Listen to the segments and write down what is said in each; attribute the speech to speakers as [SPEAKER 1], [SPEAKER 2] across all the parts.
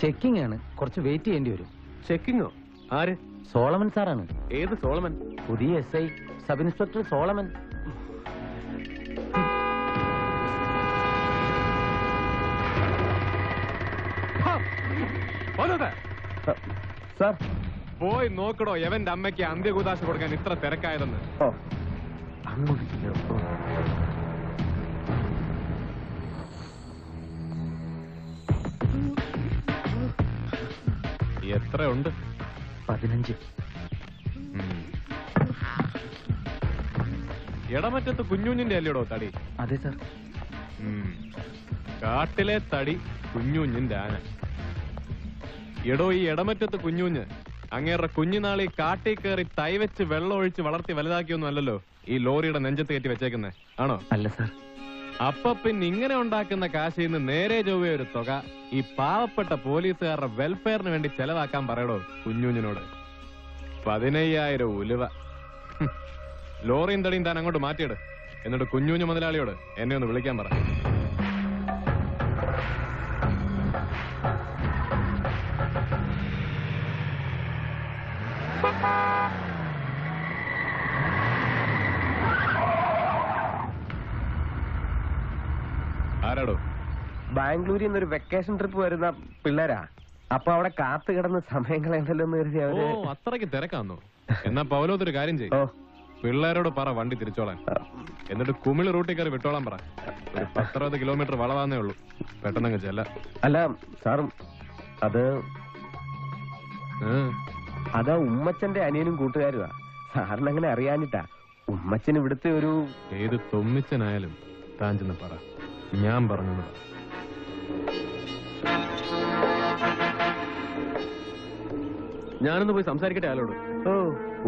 [SPEAKER 1] Checking ആണ്, കുറച്ച് wait ചെയ്യേണ്ടി വരും.
[SPEAKER 2] ചെക്കിങ്ങോ? ആര്?
[SPEAKER 1] സോളമൻ സാറാണ്.
[SPEAKER 2] ഏത് സോളമൻ?
[SPEAKER 1] പുതിയ SI sub inspector Solomon.
[SPEAKER 2] Sir
[SPEAKER 3] പോയി നോക്കടോ എവന്റെ അമ്മയ്ക്ക് അന്ത്യകൂദാശ കൊടുക്കാൻ ഇത്ര തിരക്കായതെന്ന്. എത്രയുണ്ട്?
[SPEAKER 1] 15.
[SPEAKER 3] ഇടമറ്റത്ത് കുഞ്ഞുഞ്ഞിന്റെ അല്ലയോടോ തടി?
[SPEAKER 1] അതെ സാർ.
[SPEAKER 3] കാട്ടിലെ തടി കുഞ്ഞുഞ്ഞിന്റെ ആന. എടോ ഈ ഇടമറ്റത്ത് കുഞ്ഞുഞ്ഞ് അങ്ങേറെ കുഞ്ഞുനാളി കാട്ടിൽ കയറി തൈവെച്ച് വെള്ളം ഒഴിച്ച് വളർത്തി വലുതാക്കിയൊന്നും അല്ലല്ലോ ഈ ലോറിയുടെ നെഞ്ചത്ത് കയറ്റി വെച്ചേക്കുന്നേ, ആണോ?
[SPEAKER 1] അല്ല സാർ.
[SPEAKER 3] അപ്പൊ പിന്നെ ഇങ്ങനെ ഉണ്ടാക്കുന്ന കാശിൽ നിന്ന് നേരെ ചൊവ്വേ ഒരു തുക ഈ പാവപ്പെട്ട പോലീസുകാരുടെ വെൽഫെയറിന് വേണ്ടി ചെലവാക്കാൻ പറയടോ കുഞ്ഞുഞ്ഞിനോട്. 15,000 ഉലുവ. ലോറിയും തടിയും താൻ അങ്ങോട്ട് മാറ്റിയിട്. എന്നിട്ട് കുഞ്ഞുഞ്ഞു മുതലാളിയോട് എന്നെ ഒന്ന് വിളിക്കാൻ പറ. ആരാടോ?
[SPEAKER 2] ബാംഗ്ലൂരിൽ നിന്നൊരു വെക്കേഷൻ ട്രിപ്പ് വരുന്ന പിള്ളേരാ. അപ്പൊ അവിടെ കാത്തു കിടന്ന് സമയം കളയണ്ടല്ലോ എന്ന് കരുതി അവര്.
[SPEAKER 3] ഓ, അത്രയ്ക്ക് തിരക്കാന്നോ? എന്നാ പൗലോത്തൊരു കാര്യം ചെയ്യും, പിള്ളേരോട് പറ വണ്ടി തിരിച്ചോളാൻ. എന്നിട്ട് കുമിളി റൂട്ടിൽ കയറി വിട്ടോളാൻ പറ. ഒരു 10-20 കിലോമീറ്റർ വളവാന്നേ ഉള്ളൂ. പെട്ടെന്നങ്ങ് ചെല്ല.
[SPEAKER 2] അല്ല സാറും അതാ ഉമ്മച്ചന്റെ അനിയനും കൂട്ടുകാരുവാ. സാറിനങ്ങനെ അറിയാനിട്ടാ. ഉമ്മച്ചൻ ഇവിടുത്തെ ഒരു
[SPEAKER 3] ഏത് തൊമ്മിച്ചനായാലും താൻ ചെന്ന് പറ, ഞാൻ പറഞ്ഞു.
[SPEAKER 2] ഞാനൊന്ന് പോയി സംസാരിക്കട്ടെ ആളോട്. ഓ,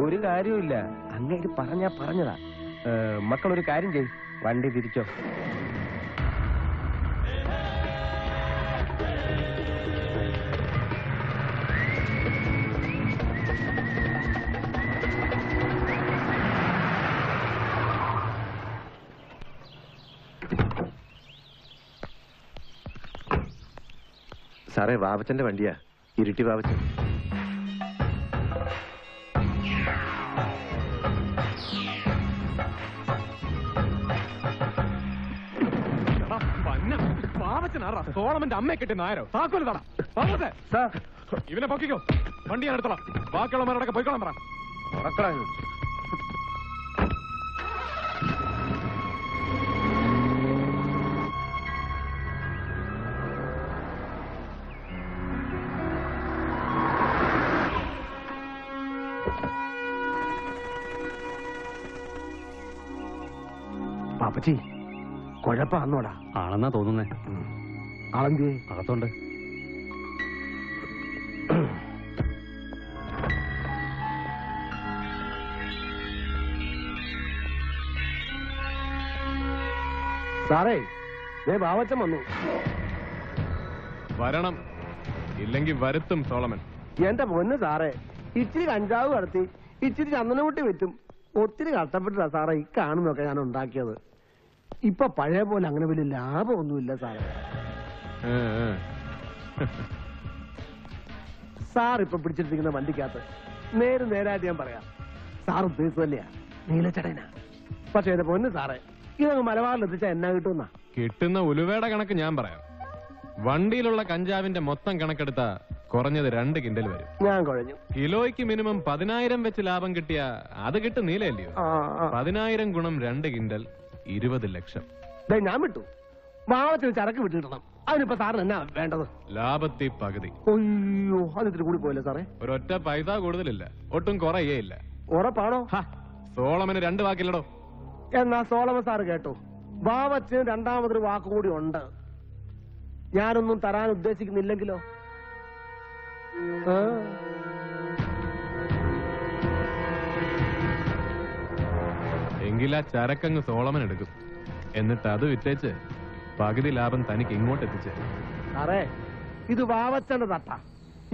[SPEAKER 2] ഒരു കാര്യമില്ല. അങ്ങേക്ക് പറഞ്ഞതാ. മക്കളൊരു കാര്യം ചെയ്, വണ്ടി തിരിച്ചോ. സാറേ, വാവച്ചന്റെ വണ്ടിയാ, ഇരിട്ടി വാവച്ചൻ.
[SPEAKER 3] സോളമന്റെ അമ്മയെ കിട്ടി നായരോ? താക്കോല് തട. ഇവനെ പൊക്കിക്കോ, വണ്ടി ഞാൻ എടുത്തോളാം. ബാക്കിയുള്ളവരോടൊക്കെ പോയിക്കോളാൻ പറ.
[SPEAKER 2] പാപ്പച്ചി, കുഴപ്പമാണോടാ?
[SPEAKER 1] ആണെന്നാ തോന്നുന്നേ.
[SPEAKER 2] ആളെന്തി?
[SPEAKER 1] അകത്തുണ്ട്.
[SPEAKER 2] സാറേ, ബാവച്ചൻ വന്നു.
[SPEAKER 3] വരണം, ഇല്ലെങ്കിൽ വരുത്തും സോളമൻ.
[SPEAKER 2] എന്റെ പൊന്ന് സാറേ, ഇച്ചിരി കഞ്ചാവ് കടത്തി, ഇച്ചിരി ചന്ദനമുട്ടി വെറ്റും ഒത്തിരി കഷ്ടപ്പെട്ടിട്ടാ സാറേ ഈ കാണുന്നൊക്കെ ഞാൻ ഉണ്ടാക്കിയത്. ഇപ്പൊ പഴയ പോലെ അങ്ങനെ വലിയ ലാഭമൊന്നുമില്ല സാറേ. സാർ ഇപ്പൊ പിടിച്ചിട്ടിരിക്കുന്ന വണ്ടിക്കകത്ത് നേരായിട്ട് ഞാൻ പറയാം, സാർ ഉദ്ദേശിച്ചതല്ലയാ, നീലച്ചടനാ. പക്ഷെ എന്റെ പൊന്ന് സാറേ, ഇതങ്ങ് മലബാറിൽ എത്തിച്ചാ എന്നാ കിട്ടുന്ന?
[SPEAKER 3] കിട്ടുന്ന ഉലുവയുടെ കണക്ക് ഞാൻ പറയാം. വണ്ടിയിലുള്ള കഞ്ചാവിന്റെ മൊത്തം കണക്കെടുത്ത കുറഞ്ഞത് 2 കിൻഡൽ വരും.
[SPEAKER 2] ഞാൻ കുഴഞ്ഞു.
[SPEAKER 3] കിലോയ്ക്ക് മിനിമം 10,000 വെച്ച് ലാഭം കിട്ടിയ അത് കിട്ടും നീലയല്ലയോ? 10,000 ഗുണം 2 കിൻഡൽ 20 ലക്ഷം.
[SPEAKER 2] ഞാൻ വിട്ടു. വാവത്തിന് ചരക്ക് വിട്ടിടണം. അതിനിപ്പോ സാറിന് എന്നാ വേണ്ടത്?
[SPEAKER 3] ലാഭത്തിൽ പകുതി.
[SPEAKER 2] അയ്യോ, അതിത്തിരി കൂടി പോയില്ലേ സാറേ?
[SPEAKER 3] ഒരൊറ്റ പൈസ കൂടുതലില്ല, ഒട്ടും കുറയേയില്ല.
[SPEAKER 2] ഉറപ്പാണോ?
[SPEAKER 3] സോളമന് 2 വാക്കില്ലടോ.
[SPEAKER 2] എന്നാ സോളമൻ സാറ് കേട്ടോ, വാവത്തിന് രണ്ടാമതൊരു വാക്ക് കൂടി ഉണ്ട്. ഞാനൊന്നും തരാൻ ഉദ്ദേശിക്കുന്നില്ലെങ്കിലോ?
[SPEAKER 3] എങ്കിലാ ചരക്കങ്ങ് സോളമൻ എടുക്കും. എന്നിട്ട് അത് വിറ്റേച്ച് പകുതി ലാഭം തനിക്ക് ഇങ്ങോട്ട് എത്തിച്ച്.
[SPEAKER 2] സാറേ, ഇത് വാവച്ചന്റെ തട്ട.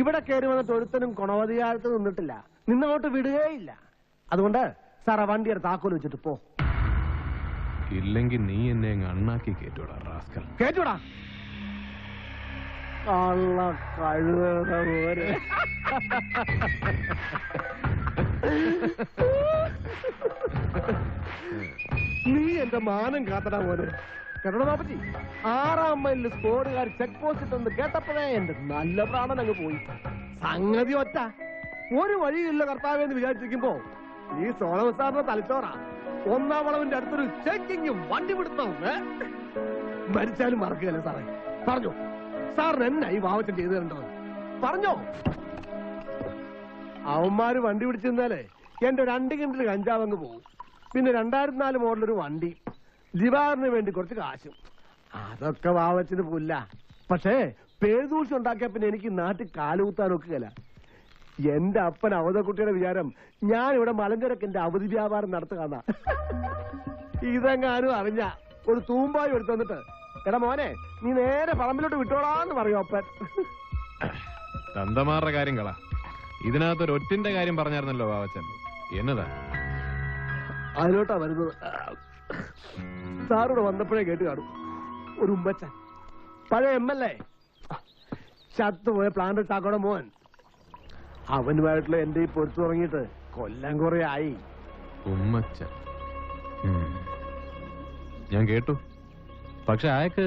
[SPEAKER 2] ഇവിടെ കയറി വന്നിട്ട് ഒരുത്തനും ഗുണവധികാലത്ത് നിന്നിട്ടില്ല, നിന്നങ്ങോട്ട് വിടുകയില്ല. അതുകൊണ്ട് സാറേ, വണ്ടിയുടെ താക്കോൽ വെച്ചിട്ട് പോ.
[SPEAKER 3] ഇല്ലെങ്കിൽ നീ എന്നെ അങ്ങ് അണ്ണാക്കി കേട്ടോടാ റാസ്കൽ.
[SPEAKER 2] കേട്ടോടാ. കള്ള കഴുകയുടെ പോലെ. നീ എന്റെ മാനം കാത്തടാ പോലെ. കേട്ടോ ബാപ്പച്ചി, 6-ാം മൈലിൽ സ്കോഡുകാർ ചെക്ക് പോസ്റ്റ് ഇട്ടെന്ന് കേട്ടപ്പോഴേ എന്റെ നല്ല പ്രാണൻ അങ്ങ് പോയി. സംഗതി ഒറ്റ, ഒരു വഴിയില്ല കർത്താവെന്ന് വിചാരിച്ചിരിക്കുമ്പോ ഈ സോളമൻ സാറിന്റെ തലച്ചോറാ. 1-ാം വളവിന്റെ അടുത്തൊരു ചെക്കിങ് വണ്ടി പിടുത്തം. മരിച്ചാലും മറക്കുകയല്ലേ സാറേ. പറഞ്ഞോ സാറിന് എന്നാ ഈ വാവച്ചൻ ചെയ്തു തരേണ്ടത്? പറഞ്ഞോ. അവന്മാര് വണ്ടി പിടിച്ചിരുന്നാലേ എന്റെ 2 കിൻഡൽ കഞ്ചാവങ്ങ് പോകും. പിന്നെ 2004 മോഡലൊരു വണ്ടി, ദിവാറിന് വേണ്ടി കുറച്ച് കാശും. അതൊക്കെ വാവച്ചന് പുല്ല. പക്ഷേ പേരുദൂഷ്യം ഉണ്ടാക്കിയ പിന്നെ എനിക്ക് നാട്ടിൽ കാലുകുത്താൻ ഒക്കുകയില്ല. എന്റെ അപ്പൻ അവധക്കുട്ടിയുടെ വിചാരം ഞാൻ ഇവിടെ മലഞ്ചരക്കിന്റെ അവധി വ്യാപാരം നടത്തുകയെന്നാ. ഇതെങ്ങാനും അറിഞ്ഞ ഒരു തൂമ്പായി എടുത്തു വന്നിട്ട്, എടാ മോനെ നീ നേരെ പറമ്പിലോട്ട് വിട്ടോളാന്ന് പറയും അപ്പൻ.
[SPEAKER 3] തന്തമാരുടെ കാര്യം കള. ഇതിനകത്തൊരു ഒറ്റിന്റെ കാര്യം പറഞ്ഞായിരുന്നല്ലോ വാവച്ചൻ. എന്നതാ?
[SPEAKER 2] അതിലോട്ടാ വരുന്നത്. സാറോട് വന്നപ്പോഴേ കേട്ട് കാണും. ഒരു ഉമ്മച്ചൻ, പഴയ MLA, ചത്തുപോയ പ്ലാന്റ് ചാക്കോടെ മോൻ. അവനുമായിട്ടുള്ള എന്റെ ഈ പൊരുത്തു തുടങ്ങിയിട്ട് കൊല്ലം കുറെ ആയി.
[SPEAKER 3] ഉമ്മച്ചൻ ഞാൻ കേട്ടു. പക്ഷെ അയാൾക്ക്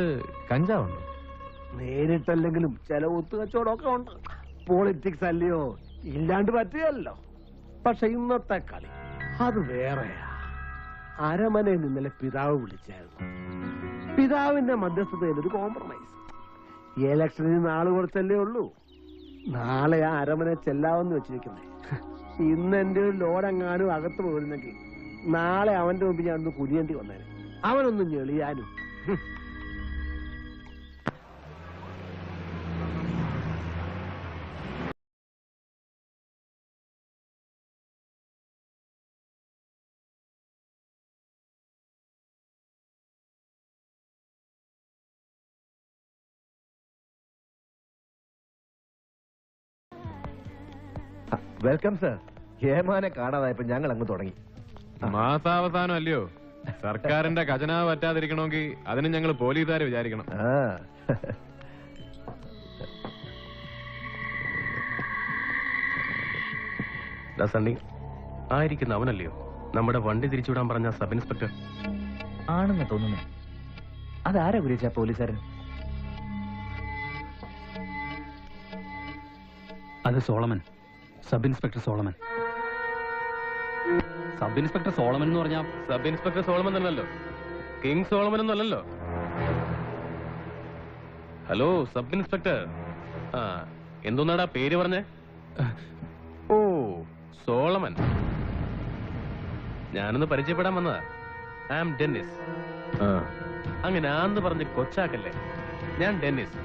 [SPEAKER 3] കഞ്ചാവുണ്ടോ?
[SPEAKER 2] നേരിട്ടല്ലെങ്കിലും ചില ഒത്തുകച്ചവടമൊക്കെ ഉണ്ട്. പോളിറ്റിക്സ് അല്ലയോ, ഇല്ലാണ്ട് പറ്റുകയല്ലോ. പക്ഷെ ഇന്നത്തെ കളി അത് വേറെയാ. അരമനയിൽ ഇന്നലെ പിതാവ് വിളിച്ചായിരുന്നു. പിതാവിന്റെ മധ്യസ്ഥതയിൽ ഒരു കോംപ്രമൈസ്. ഇലക്ഷനിൽ നാള് കുറച്ചല്ലേ ഉള്ളൂ. നാളെ ആ അരമന ചെല്ലാവെന്ന് വെച്ചിരിക്കുന്നേ. ഇന്ന് എന്റെ ഒരു ലോഡെങ്ങാനും അകത്ത് പോയിരുന്നെങ്കിൽ നാളെ അവന്റെ മുമ്പ് ഞാൻ ഒന്ന് കുനിയേണ്ടി വന്നേനെ. അവനൊന്നും ഞെളിയാനും.
[SPEAKER 4] Welcome sir. ഏമാനെ കാണാതായപ്പോ ഞങ്ങൾ അങ്ങ് തുടങ്ങി.
[SPEAKER 3] മാസാവസാനം അല്ലയോ? സർക്കാരിന്റെ ഖജനാവ് പറ്റാതിരിക്കണമെങ്കിൽ അതിന് ഞങ്ങൾ പോലീസുകാരെ വിചാരിക്കണം.
[SPEAKER 1] സണ്ണി ആയിരിക്കുന്ന അവനല്ലയോ നമ്മുടെ വണ്ടി തിരിച്ചുവിടാൻ പറഞ്ഞ സബ് ഇൻസ്പെക്ടർ?
[SPEAKER 4] ആണെന്ന് തോന്നുന്നു. അതാരാ ഗുരുച്ച പോലീസുകാരൻ?
[SPEAKER 1] അത് Solomon, sub inspector Solomon. Sub inspector Solomon എന്ന് പറഞ്ഞാൽ
[SPEAKER 3] സബ് ഇൻസ്പെക്ടർ സോളമൻ തന്നെയല്ലോ, കിങ് സോളമൻ ഒന്നല്ലോ. Hello sub inspector. ആ എന്തോന്നാടാ പേര് പറഞ്ഞേ? ഓ സോളമൻ. ഞാനൊന്ന് പരിചയപ്പെടാൻ വന്നതാ. I am Dennis. അങ്ങനെ ആന്ന് പറഞ്ഞ് കൊച്ചാക്കല്ലേ. ഞാൻ ഡെന്നിസ്,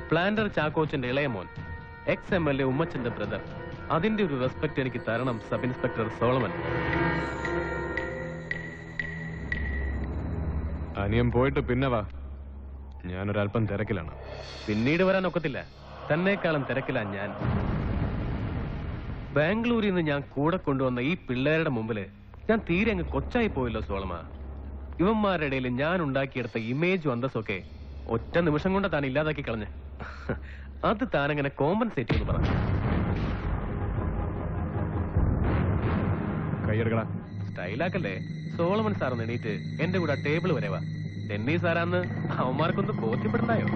[SPEAKER 3] പ്ലാന്റർ ചാക്കോച്ചന്റെ ഇളയ മോൻ, ex-MLA ഉമ്മച്ചന്റെ ബ്രദർ. അതിന്റെ ഒരു റെസ്പെക്ട് എനിക്ക് തരണം സബ് ഇൻസ്പെക്ടർ സോളമൻ. അനിയൻ പോയിട്ട് പിന്നെ വാ, ഞാനൊരല്പം തിരക്കിലാണ്. പിന്നീട് വരാൻ ഒക്കത്തില്ല, തന്നേക്കാളും തിരക്കിലാ ഞാൻ. ബാംഗ്ലൂരിൽ നിന്ന് ഞാൻ കൂടെ കൊണ്ടുവന്ന ഈ പിള്ളേരുടെ മുമ്പില് ഞാൻ തീരെ അങ്ങ് കൊച്ചായി പോയല്ലോ സോളമ. ഇവന്മാരുടെ ഇടയിൽ ഞാൻ ഉണ്ടാക്കിയെടുത്ത ഇമേജും അന്തസ്സൊക്കെ ഒറ്റ നിമിഷം കൊണ്ട് താൻ ഇല്ലാതാക്കി കളഞ്ഞ്. അത് താനങ്ങനെ കോമ്പൻസേറ്റ് ചെയ്ത് പറഞ്ഞു. കൈയെടുക്കടാ. സ്റ്റൈലാക്കല്ലേ. സോളമൻ സാർ എണീറ്റ് എന്റെ കൂടെ ടേബിൾ വരെ വാ. ഡെന്നി സാറാന്ന് അവന്മാർക്കൊന്ന് ബോധ്യപ്പെടുത്തായോ?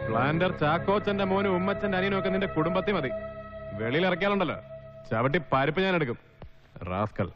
[SPEAKER 3] പ്ലാന്റർ ചാക്കോച്ചന്റെ മോനും ഉമ്മച്ചന്റെ അനിയനും ഒക്കെ നിന്റെ കുടുംബത്തിൽ മതി. വെളിയിൽ ഇറക്കിയാലുണ്ടല്ലോ ചവിട്ടി പരിപ്പ് ഞാൻ എടുക്കും. റാസ്കൽ.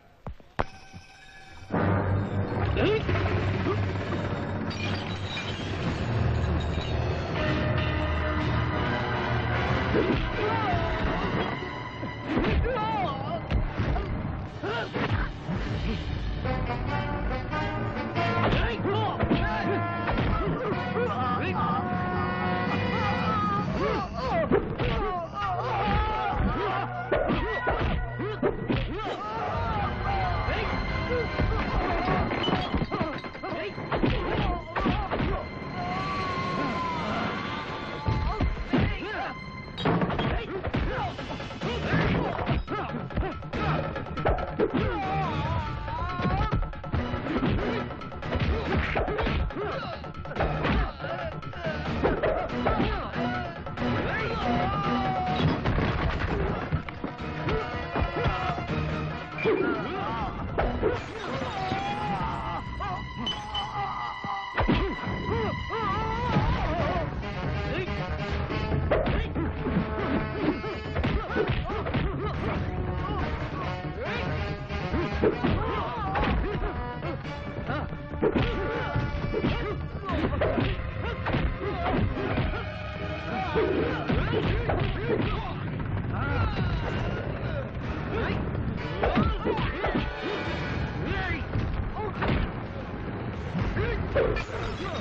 [SPEAKER 5] Oh!